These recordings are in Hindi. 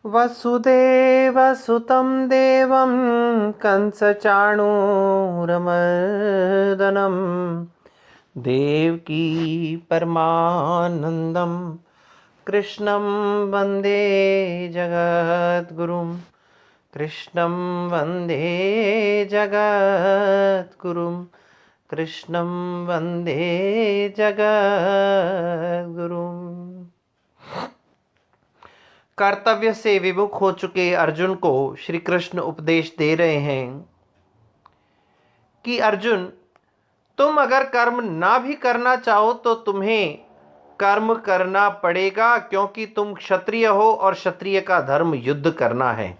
वसुदेवसुतं देवं कंसचाणूरमर्दनं देवकी परमानन्दं कृष्णं वन्दे जगद्गुरुं कृष्णं वन्दे जगद्गुरुं कृष्णं वन्दे जगद्गुरुं। कर्तव्य से विमुख हो चुके अर्जुन को श्री कृष्ण उपदेश दे रहे हैं कि अर्जुन, तुम अगर कर्म ना भी करना चाहो तो तुम्हें कर्म करना पड़ेगा, क्योंकि तुम क्षत्रिय हो और क्षत्रिय का धर्म युद्ध करना है।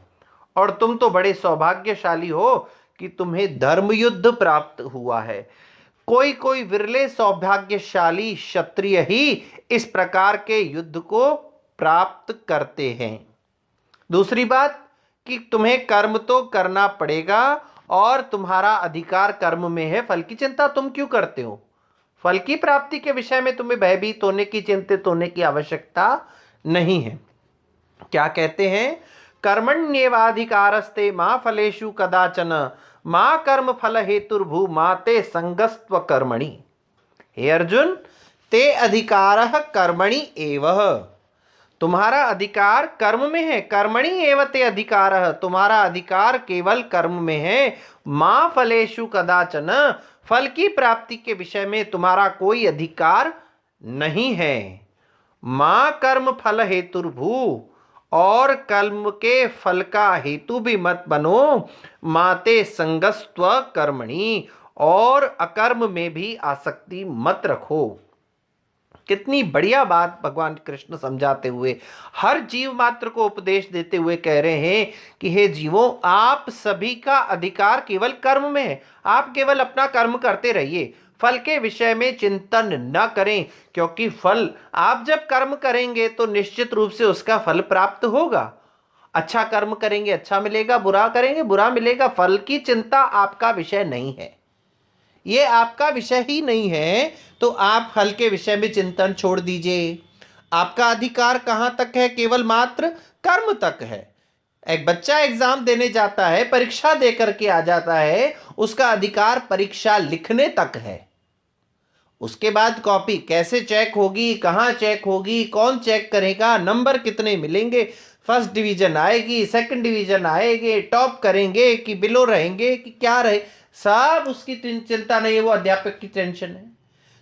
और तुम तो बड़े सौभाग्यशाली हो कि तुम्हें धर्म युद्ध प्राप्त हुआ है। कोई कोई विरले सौभाग्यशाली क्षत्रिय ही इस प्रकार के युद्ध को प्राप्त करते हैं। दूसरी बात कि तुम्हें कर्म तो करना पड़ेगा और तुम्हारा अधिकार कर्म में है। फल की चिंता तुम क्यों करते हो? फल की प्राप्ति के विषय में तुम्हें भयभीत होने की, चिंतित होने की आवश्यकता नहीं है। क्या कहते हैं? कर्मण्येवाधिकारस्ते मा फलेषु कदाचन मा कर्म फल हेतुर्भू माते संगस्त्व कर्मणि। हे अर्जुन, ते अधिकारः कर्मणि एव। तुम्हारा अधिकार कर्म में है। कर्मणि एव ते अधिकारः, तुम्हारा अधिकार केवल कर्म में है। मां फलेषु कदाचन, फल की प्राप्ति के विषय में तुम्हारा कोई अधिकार नहीं है। मां कर्म फल हेतुर्भू, और कर्म के फल का हेतु भी मत बनो। माते संगस्त्व कर्मणि, और अकर्म में भी आसक्ति मत रखो। कितनी बढ़िया बात भगवान कृष्ण समझाते हुए, हर जीव मात्र को उपदेश देते हुए कह रहे हैं कि हे जीवों, आप सभी का अधिकार केवल कर्म में है। आप केवल अपना कर्म करते रहिए, फल के विषय में चिंतन न करें, क्योंकि फल, आप जब कर्म करेंगे तो निश्चित रूप से उसका फल प्राप्त होगा। अच्छा कर्म करेंगे अच्छा मिलेगा, बुरा करेंगे बुरा मिलेगा। फल की चिंता आपका विषय नहीं है, ये आपका विषय ही नहीं है, तो आप फल के विषय में चिंतन छोड़ दीजिए। आपका अधिकार कहां तक है? केवल मात्र कर्म तक है। एक बच्चा एग्जाम देने जाता है, परीक्षा देकर के आ जाता है, उसका अधिकार परीक्षा लिखने तक है। उसके बाद कॉपी कैसे चेक होगी, कहां चेक होगी, कौन चेक करेगा, नंबर कितने मिलेंगे, फर्स्ट डिवीजन आएगी, सेकंड डिवीजन आएगी, टॉप करेंगे कि बिलो रहेंगे कि क्या रहे, सब उसकी चिंता नहीं है, वो अध्यापक की टेंशन है।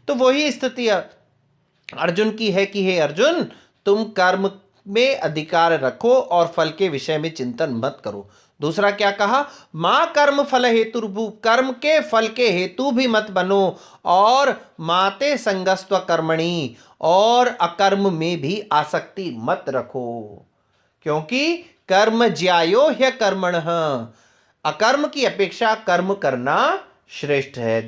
तो वही स्थिति अर्जुन की है कि हे अर्जुन, तुम कर्म में अधिकार रखो और फल के विषय में चिंतन मत करो। दूसरा क्या कहा? मां कर्म फल हेतुर्भू, कर्म के फल के हेतु भी मत बनो, और माते संगस्त्व कर्मणि, और अकर्म में भी आसक्ति मत रखो, क्योंकि कर्म ज्यायो ह्य कर्मणः, अकर्म की अपेक्षा कर्म करना श्रेष्ठ है।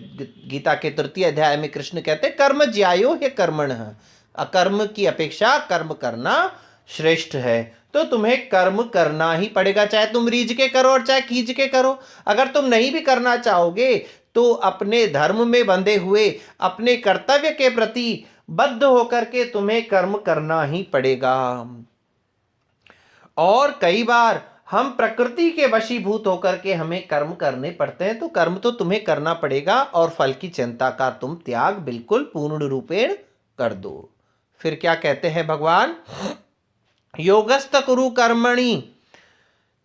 गीता के 3 अध्याय में कृष्ण कहते हैं कर्म ज्यायो ह्य कर्मणः, अकर्म की अपेक्षा कर्म करना श्रेष्ठ है। तो तुम्हें कर्म करना ही पड़ेगा, चाहे तुम रीझ के करो और चाहे खींच के करो। अगर तुम नहीं भी करना चाहोगे तो अपने धर्म में बंधे हुए, अपने कर्तव्य के प्रति बद्ध होकर के तुम्हें कर्म करना ही पड़ेगा। और कई बार हम प्रकृति के वशीभूत होकर के हमें कर्म करने पड़ते हैं, तो कर्म तो तुम्हें करना पड़ेगा, और फल की चिंता का तुम त्याग बिल्कुल पूर्ण रूपेण कर दो। फिर क्या कहते हैं भगवान? योगस्थ कुरु कर्मणि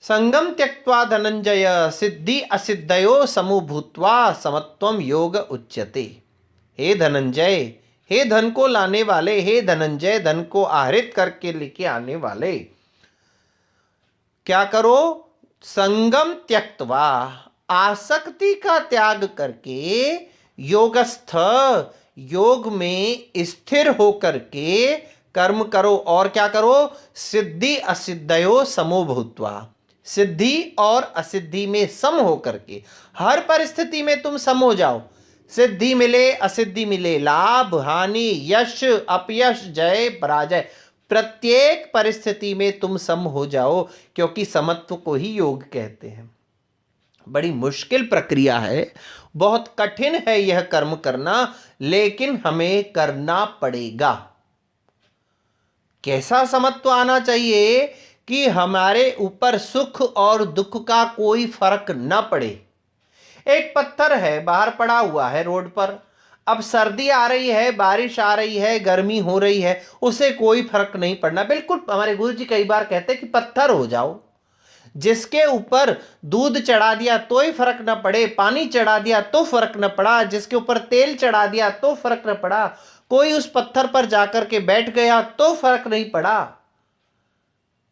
संगम त्यक्त्वा धनंजय, सिद्धि असिद्धयो समो भूत्वा समत्वम योग उच्यते। हे धनंजय, हे धन को लाने वाले, हे धनंजय, धन को आहरित करके लेके आने वाले, क्या करो? संगम त्यक्त्वा, आसक्ति का त्याग करके, योगस्थ, योग में स्थिर होकर के कर्म करो। और क्या करो? सिद्धि असिद्धयो समो भूत्वा, सिद्धि और असिद्धि में सम होकर के, हर परिस्थिति में तुम सम हो जाओ। सिद्धि मिले असिद्धि मिले, लाभ हानि, यश अपयश, जय पराजय, प्रत्येक परिस्थिति में तुम सम हो जाओ, क्योंकि समत्व को ही योग कहते हैं। बड़ी मुश्किल प्रक्रिया है, बहुत कठिन है यह कर्म करना, लेकिन हमें करना पड़ेगा। कैसा समत्व आना चाहिए कि हमारे ऊपर सुख और दुख का कोई फर्क न पड़े। एक पत्थर है, बाहर पड़ा हुआ है रोड पर, अब सर्दी आ रही है, बारिश आ रही है, गर्मी हो रही है, उसे कोई फर्क नहीं पड़ना। बिल्कुल हमारे गुरु जी कई बार कहते हैं कि पत्थर हो जाओ, जिसके ऊपर दूध चढ़ा दिया तो ही फर्क न पड़े, पानी चढ़ा दिया तो फर्क न पड़ा, जिसके ऊपर तेल चढ़ा दिया तो फर्क न पड़ा, कोई उस पत्थर पर जाकर के बैठ गया तो फर्क नहीं पड़ा।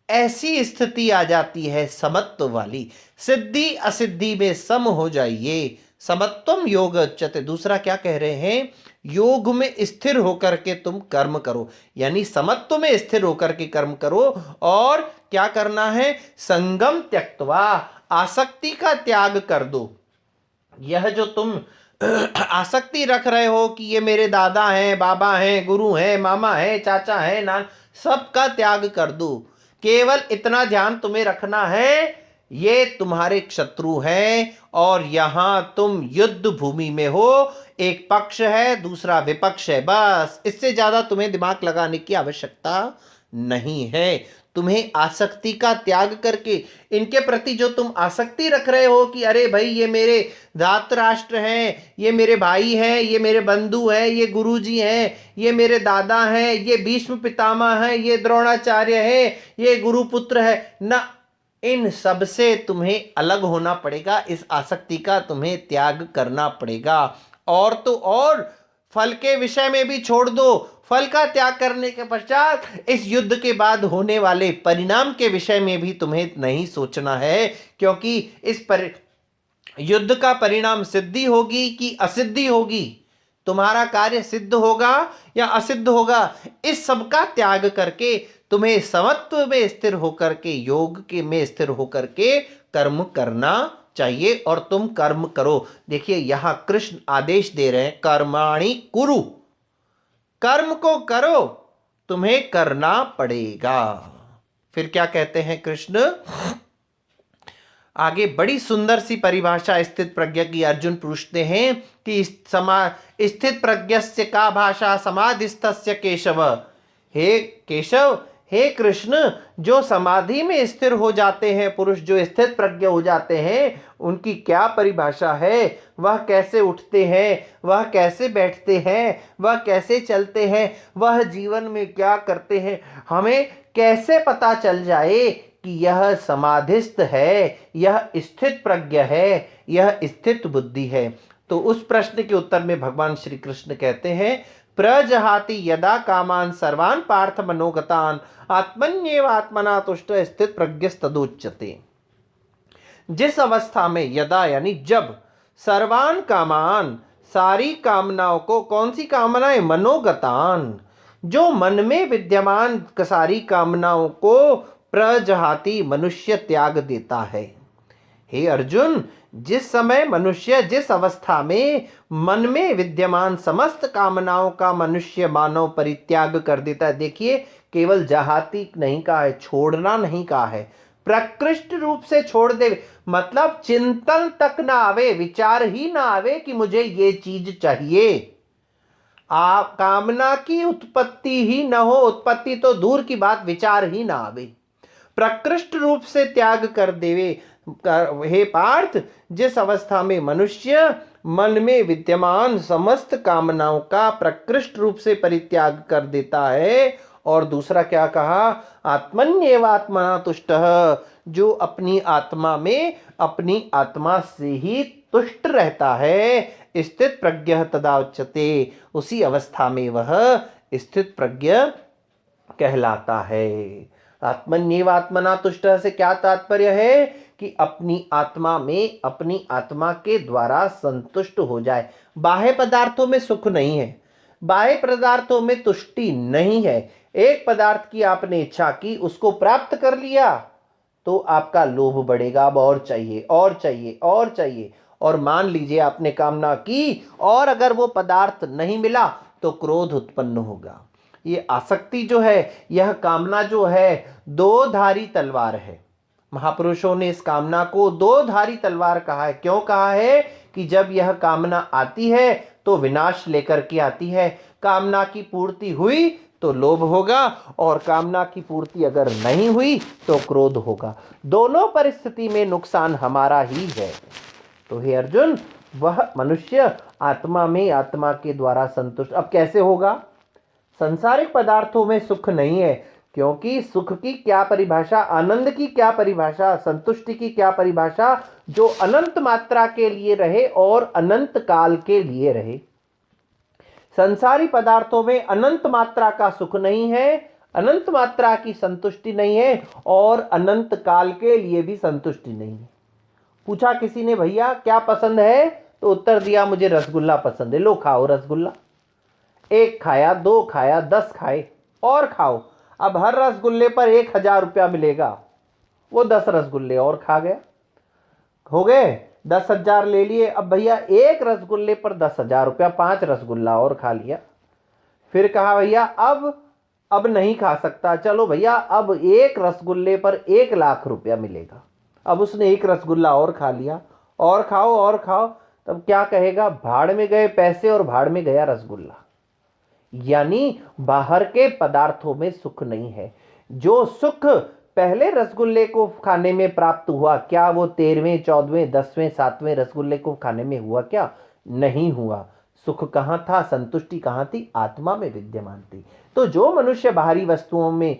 ऐसी स्थिति आ जाती है समत्व वाली। सिद्धि असिद्धि में सम हो जाइए, समत्वम योग उच्यते। दूसरा क्या कह रहे हैं, योग में स्थिर होकर के तुम कर्म करो, यानी समत्व में स्थिर होकर के कर्म करो। और क्या करना है, संगम त्यक्त्वा, आसक्ति का त्याग कर दो। यह जो तुम आसक्ति रख रहे हो कि ये मेरे दादा हैं, बाबा हैं, गुरु हैं, मामा हैं, चाचा हैं, नान, सबका त्याग कर दो। केवल इतना ध्यान तुम्हें रखना है, ये तुम्हारे शत्रु हैं और यहां तुम युद्ध भूमि में हो, एक पक्ष है दूसरा विपक्ष है, बस इससे ज्यादा तुम्हें दिमाग लगाने की आवश्यकता नहीं है। तुम्हें आसक्ति का त्याग करके, इनके प्रति जो तुम आसक्ति रख रहे हो कि अरे भाई ये मेरे धातराष्ट्र हैं, ये मेरे भाई हैं, ये मेरे बंधु हैं, ये गुरुजी हैं, ये मेरे दादा हैं, ये भीष्म पितामह हैं, ये द्रोणाचार्य हैं, ये गुरुपुत्र है ना, इन सब से तुम्हें अलग होना पड़ेगा, इस आसक्ति का तुम्हें त्याग करना पड़ेगा। और तो और फल के विषय में भी छोड़ दो। फल का त्याग करने के पश्चात इस युद्ध के बाद होने वाले परिणाम के विषय में भी तुम्हें नहीं सोचना है, क्योंकि इस युद्ध का परिणाम सिद्धि होगी कि असिद्धि होगी, तुम्हारा कार्य सिद्ध होगा या असिद्ध होगा, इस सब का त्याग करके तुम्हें समत्व में स्थिर होकर के, योग के में स्थिर होकर के कर्म करना चाहिए। और तुम कर्म करो। देखिए यहां कृष्ण आदेश दे रहे हैं, कर्माणि कुरु, कर्म को करो, तुम्हें करना पड़ेगा। फिर क्या कहते हैं कृष्ण आगे, बड़ी सुंदर सी परिभाषा स्थित प्रज्ञ की अर्जुन पूछते हैं कि स्थित प्रज्ञस्य का भाषा समाधिस्थस्य केशव। हे केशव, हे कृष्ण, जो समाधि में स्थिर हो जाते हैं पुरुष, जो स्थित प्रज्ञ हो जाते हैं, उनकी क्या परिभाषा है, वह कैसे उठते हैं, वह कैसे बैठते हैं, वह कैसे चलते हैं, वह जीवन में क्या करते हैं, हमें कैसे पता चल जाए कि यह समाधिस्थ है, यह स्थित प्रज्ञ है, यह स्थित बुद्धि है। तो उस प्रश्न के उत्तर में भगवान श्री कृष्ण कहते हैं, प्रजहाति यदा कामान सर्वान पार्थ मनोगतान आत्मन्येव आत्मना तुष्ट स्थित प्रज्ञस्तदुच्यते। जिस अवस्था में, यदा यानी जब, सर्वान कामान, सारी कामनाओं को, कौन सी कामनाएं, मनोगतान, जो मन में विद्यमान सारी कामनाओं को प्रजहाति मनुष्य त्याग देता है। हे अर्जुन, जिस समय मनुष्य, जिस अवस्था में मन में विद्यमान समस्त कामनाओं का मनुष्य मानव परित्याग कर देता है, देखिए केवल जहाती नहीं कहा है, छोड़ना नहीं कहा है, प्रकृष्ट रूप से छोड़ दे, मतलब चिंतन तक ना आवे, विचार ही ना आवे कि मुझे ये चीज चाहिए। आप कामना की उत्पत्ति ही न हो, उत्पत्ति तो दूर की बात, विचार ही ना आवे, प्रकृष्ट रूप से त्याग कर देवे। हे पार्थ, जिस अवस्था में मनुष्य मन में विद्यमान समस्त कामनाओं का प्रकृष्ट रूप से परित्याग कर देता है, और दूसरा क्या कहा, आत्मन्येव आत्मना तुष्टः, जो अपनी आत्मा में, अपनी आत्मा से ही तुष्ट रहता है, स्थित प्रज्ञ तदा उच्यते, उसी अवस्था में वह स्थित प्रज्ञ कहलाता है। आत्मन्येव आत्मना तुष्टः से क्या तात्पर्य है कि अपनी आत्मा में, अपनी आत्मा के द्वारा संतुष्ट हो जाए। बाह्य पदार्थों में सुख नहीं है, बाह्य पदार्थों में तुष्टि नहीं है। एक पदार्थ की आपने इच्छा की, उसको प्राप्त कर लिया, तो आपका लोभ बढ़ेगा, अब और चाहिए और चाहिए और चाहिए, और मान लीजिए आपने कामना की और अगर वो पदार्थ नहीं मिला तो क्रोध उत्पन्न होगा। ये आसक्ति जो है, यह कामना जो है, दो धारी तलवार है। महापुरुषों ने इस कामना को दो धारी तलवार कहा है। क्यों कहा है कि जब यह कामना आती है तो विनाश लेकर के आती है, कामना की पूर्ति हुई तो लोभ होगा, और कामना की पूर्ति अगर नहीं हुई तो क्रोध होगा। दोनों परिस्थिति में नुकसान हमारा ही है। तो हे अर्जुन, वह मनुष्य आत्मा में आत्मा के द्वारा संतुष्ट अब कैसे होगा? संसारिक पदार्थों में सुख नहीं है, क्योंकि सुख की क्या परिभाषा, आनंद की क्या परिभाषा, संतुष्टि की क्या परिभाषा? जो अनंत मात्रा के लिए रहे और अनंत काल के लिए रहे। संसारी पदार्थों में अनंत मात्रा का सुख नहीं है, अनंत मात्रा की संतुष्टि नहीं है, और अनंत काल के लिए भी संतुष्टि नहीं है। पूछा किसी ने, भैया क्या पसंद है? तो उत्तर दिया, मुझे रसगुल्ला पसंद है। लो खाओ रसगुल्ला। एक खाया, दो खाया, 10 खाए, और खाओ। अब हर रसगुल्ले पर 1000 रुपया मिलेगा। वो 10 रसगुल्ले और खा गया, हो गए 10,000 ले लिए। अब भैया एक रसगुल्ले पर 10,000 रुपया, 5 रसगुल्ला और खा लिया। फिर कहा भैया अब नहीं खा सकता, चलो भैया अब एक रसगुल्ले पर 1,00,000 रुपया मिलेगा। अब उसने एक रसगुल्ला और खा लिया, और खाओ और खाओ। तब क्या कहेगा? भाड़ में गए पैसे और भाड़ में गया रसगुल्ला। यानी बाहर के पदार्थों में सुख नहीं है। जो सुख पहले रसगुल्ले को खाने में प्राप्त हुआ, क्या वो 13वें 14वें 10वें 7वें रसगुल्ले को खाने में हुआ? क्या नहीं हुआ। सुख कहाँ था? संतुष्टि कहाँ थी? आत्मा में विद्यमान थी। तो जो मनुष्य बाहरी वस्तुओं में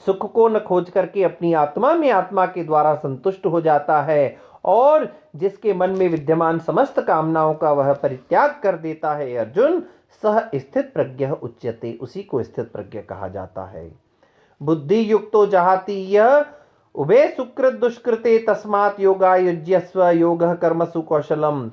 सुख को न खोज करके अपनी आत्मा में आत्मा के द्वारा संतुष्ट हो जाता है, और जिसके मन में विद्यमान समस्त कामनाओं का वह परित्याग कर देता है, अर्जुन, सह स्थित प्रज्ञ उच्यते, उसी को स्थित प्रज्ञ कहा जाता है। बुद्धि युक्तो जहाति यह उभे सुकृत दुष्कृते तस्मात् योगायुज्यस्व योगः कर्मसु कौशलम।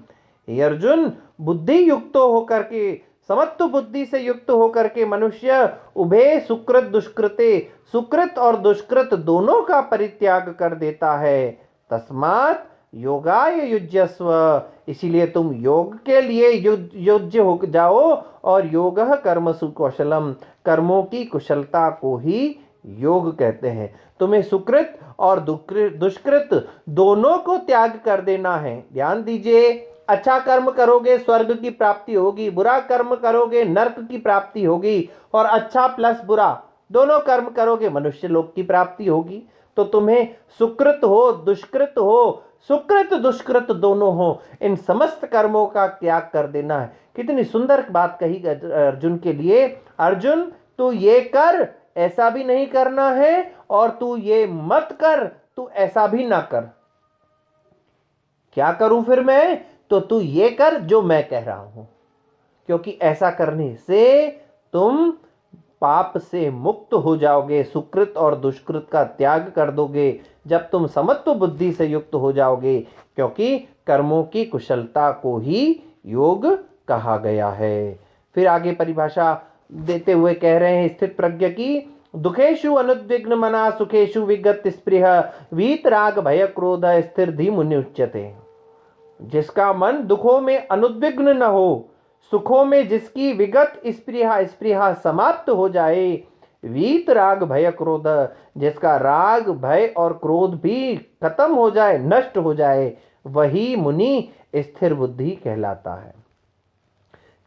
हे अर्जुन, बुद्धि युक्त होकर के, समत्व बुद्धि से युक्त होकर के मनुष्य उभे सुकृत दुष्कृते, सुकृत और दुष्कृत दोनों का परित्याग कर देता है। तस्मात् योगाय युज्यस्व, इसीलिए तुम योग के लिए युज्य हो जाओ, और योगः कर्मसु कौशलम, कर्मों की कुशलता को ही योग कहते हैं। तुम्हें सुकृत और दुष्कृत दोनों को त्याग कर देना है। ध्यान दीजिए, अच्छा कर्म करोगे स्वर्ग की प्राप्ति होगी, बुरा कर्म करोगे नरक की प्राप्ति होगी, और अच्छा प्लस बुरा दोनों कर्म करोगे मनुष्य लोक की प्राप्ति होगी। तो तुम्हें सुकृत हो दुष्कृत हो, सुकृत दुष्कृत दोनों हो, इन समस्त कर्मों का त्याग कर देना है। कितनी सुंदर बात कही अर्जुन के लिए। अर्जुन, तू ये कर, ऐसा भी नहीं करना है, और तू ये मत कर, तू ऐसा भी ना कर। क्या करूं फिर मैं? तो तू ये कर जो मैं कह रहा हूं, क्योंकि ऐसा करने से तुम पाप से मुक्त हो जाओगे, सुकृत और दुष्कृत का त्याग कर दोगे जब तुम समत्व बुद्धि से युक्त हो जाओगे, क्योंकि कर्मों की कुशलता को ही योग कहा गया है। फिर आगे परिभाषा देते हुए कह रहे हैं स्थित प्रज्ञ की, दुखेषु अनुद्विग्न मना सुखेषु विगत स्पृह वीतराग भय क्रोध स्थिर धी मुनि उच्यते। जिसका मन दुखों में अनुद्विग्न न हो, सुखों में जिसकी विगत स्पृहा समाप्त हो जाए, वीत राग भय क्रोध, जिसका राग भय और क्रोध भी खत्म हो जाए, नष्ट हो जाए, वही मुनि स्थिर बुद्धि कहलाता है।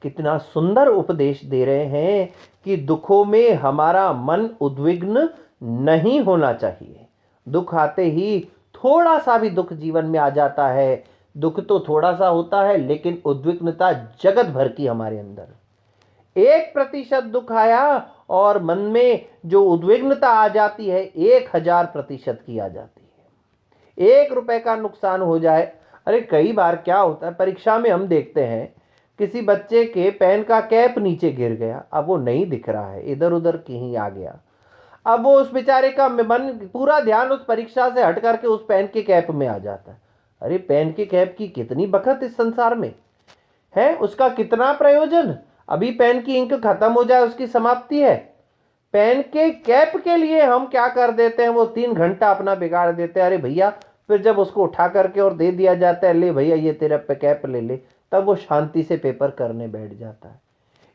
कितना सुंदर उपदेश दे रहे हैं कि दुखों में हमारा मन उद्विग्न नहीं होना चाहिए। दुख आते ही, थोड़ा सा भी दुख जीवन में आ जाता है, दुख तो थोड़ा सा होता है, लेकिन उद्विग्नता जगत भर की हमारे अंदर। 1% दुख आया और मन में जो उद्विग्नता आ जाती है 1000% की आ जाती है। 1 रुपए का नुकसान हो जाए, अरे कई बार क्या होता है, परीक्षा में हम देखते हैं किसी बच्चे के पेन का कैप नीचे गिर गया, अब वो नहीं दिख रहा है, इधर उधर कहीं आ गया। अब वो उस बेचारे का मन, पूरा ध्यान उस परीक्षा से हट करके उस पेन के कैप में आ जाता है। अरे पेन के कैप की कितनी बखत इस संसार में है, उसका कितना प्रयोजन। अभी पेन की इंक खत्म हो जाए उसकी समाप्ति है। पेन के कैप के लिए हम क्या कर देते हैं, वो 3 घंटा अपना बिगाड़ देते हैं। अरे भैया, फिर जब उसको उठा करके और दे दिया जाता है, ले भैया ये तेरा कैप ले ले, तब वो शांति से पेपर करने बैठ जाता है।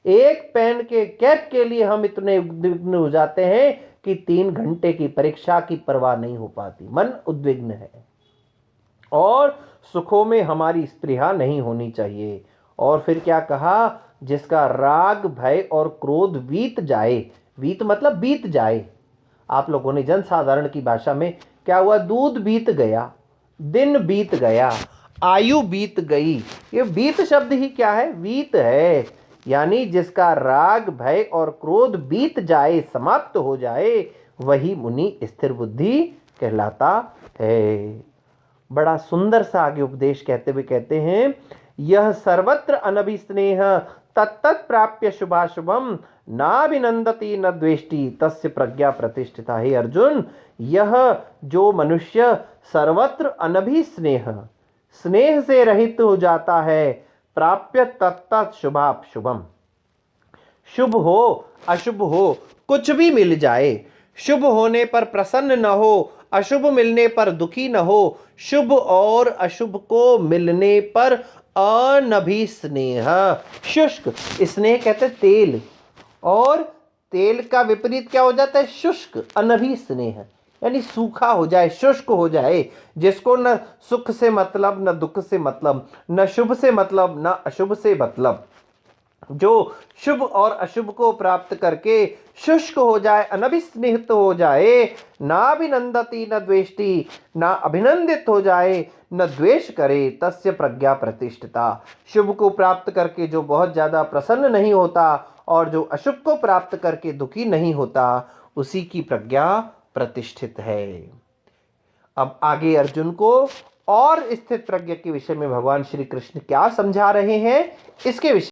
एक पेन के कैप के लिए हम इतने उद्विग्न हो जाते हैं कि 3 घंटे की परीक्षा की परवाह नहीं हो पाती, मन उद्विग्न है। और सुखों में हमारी स्पृहा नहीं होनी चाहिए। और फिर क्या कहा, जिसका राग भय और क्रोध बीत जाए, बीत मतलब बीत जाए। आप लोगों ने जनसाधारण की भाषा में क्या हुआ, दूध बीत गया, दिन बीत गया, आयु बीत गई। ये बीत शब्द ही क्या है, बीत है। यानी जिसका राग भय और क्रोध बीत जाए, समाप्त हो जाए, वही मुनि स्थिर बुद्धि कहलाता है। बड़ा सुंदर सा आगे उपदेश कहते हुए कहते हैं, यह सर्वत्र अनभिस्नेह तत्तत् प्राप्य शुभाशुभम नाभिनंदति न द्वेष्टि तस्य प्रज्ञा प्रतिष्ठिता। हे अर्जुन, यह जो मनुष्य सर्वत्र अनभिस्नेह, स्नेह से रहित हो जाता है, प्राप्य तत्तत् शुभाशुभम, शुभ हो अशुभ हो कुछ भी मिल जाए, शुभ होने पर प्रसन्न न हो, अशुभ मिलने पर दुखी न हो, शुभ और अशुभ को मिलने पर अनभि स्नेह, शुष्क, स्नेह कहते हैं तेल, और तेल का विपरीत क्या हो जाता है, शुष्क, अनभि स्नेह, यानी सूखा हो जाए, शुष्क हो जाए, जिसको न सुख से मतलब, न दुख से मतलब, न शुभ से मतलब, न अशुभ से मतलब, जो शुभ और अशुभ को प्राप्त करके शुष्क हो जाए, अनभिस्नेहित हो जाए, ना अभिनंदती न द्वेष्टि, ना अभिनंदित हो जाए, न द्वेष करे, तस्य प्रज्ञा प्रतिष्ठिता। शुभ को प्राप्त करके जो बहुत ज्यादा प्रसन्न नहीं होता और जो अशुभ को प्राप्त करके दुखी नहीं होता, उसी की प्रज्ञा प्रतिष्ठित है। अब आगे अर्जुन को और स्थित प्रज्ञा के विषय में भगवान श्री कृष्ण क्या समझा रहे हैं, इसके विषय